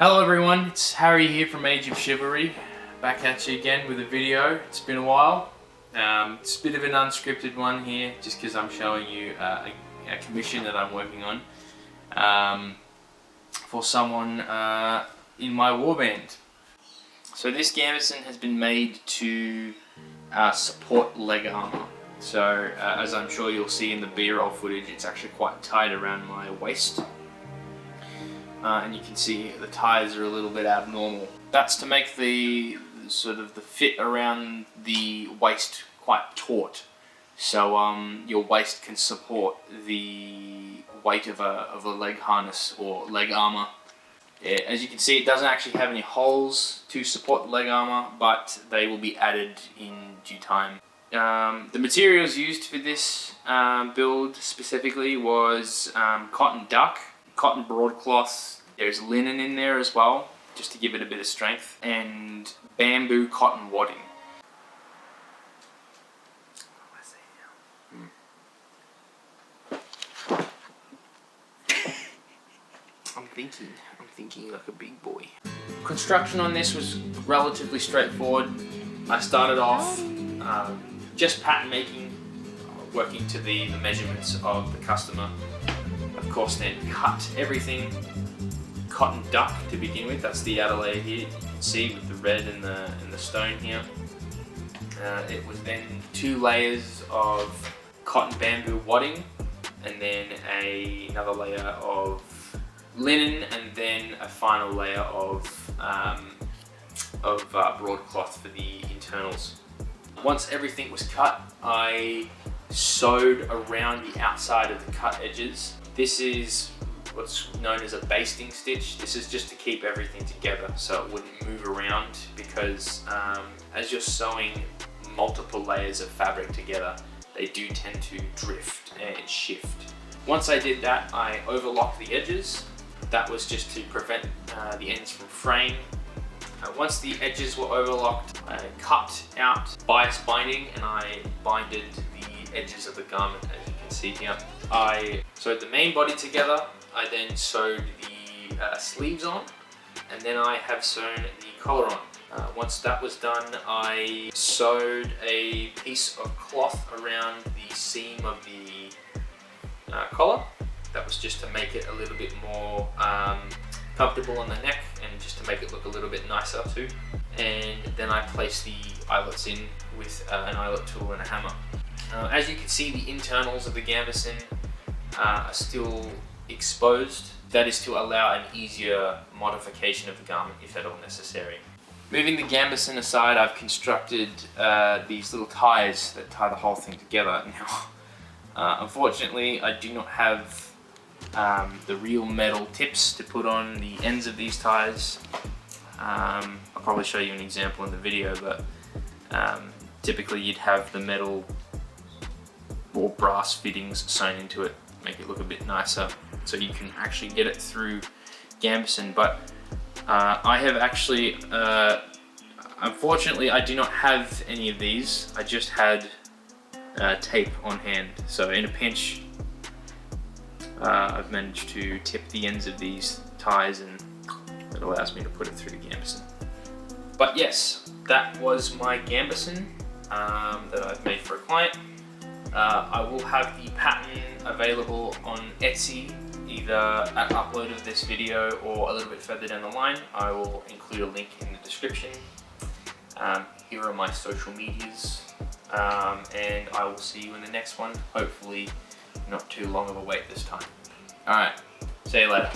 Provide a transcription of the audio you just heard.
Hello everyone, it's Harry here from Age of Chivalry, back at you again with a video. It's been a while. It's a bit of an unscripted one here, just because I'm showing you a commission that I'm working on for someone in my warband. So this Gambeson has been made to support leg armor. So as I'm sure you'll see in the B-roll footage, it's actually quite tight around my waist. And you can see the ties are a little bit abnormal. That's to make the fit around the waist quite taut, so your waist can support the weight of a leg harness or leg armor. As you can see, it doesn't actually have any holes to support the leg armor, but they will be added in due time. The materials used for this build specifically was cotton duck, cotton broadcloth, there's linen in there as well, just to give it a bit of strength, and bamboo cotton wadding. I'm thinking like a big boy. Construction on this was relatively straightforward. I started off just pattern making, working to the measurements of the customer. Of course, then cut everything cotton duck to begin with. That's the outer layer here. You can see with the red and the stone here. It was then 2 layers of cotton bamboo wadding, and then another layer of linen, and then a final layer of broadcloth for the internals. Once everything was cut, I sewed around the outside of the cut edges. This is what's known as a basting stitch. This is just to keep everything together so it wouldn't move around, because as you're sewing multiple layers of fabric together, they do tend to drift and shift. Once I did that, I overlocked the edges. That was just to prevent the ends from fraying. Once the edges were overlocked, I cut out bias binding and I binded the edges of the garment, as you can see here. I sewed the main body together. I then sewed the sleeves on, and then I have sewn the collar on. Once that was done, I sewed a piece of cloth around the seam of the collar. That was just to make it a little bit more comfortable on the neck, and just to make it look a little bit nicer too. And then I placed the eyelets in with an eyelet tool and a hammer. As you can see, the internals of the Gambeson are still exposed. That is to allow an easier modification of the garment if at all necessary. Moving the Gambeson aside, I've constructed these little ties that tie the whole thing together. Now, unfortunately, I do not have the real metal tips to put on the ends of these ties. I'll probably show you an example in the video, but typically you'd have the metal or brass fittings sewn into it, make it look a bit nicer, so you can actually get it through Gambeson. But I have actually, unfortunately, I do not have any of these. I just had tape on hand. So in a pinch, I've managed to tip the ends of these ties, and it allows me to put it through the Gambeson. But yes, that was my Gambeson that I've made for a client. I will have the pattern available on Etsy, either at upload of this video or a little bit further down the line. I will include a link in the description. Here are my social medias, and I will see you in the next one. Hopefully not too long of a wait this time. Alright, see you later.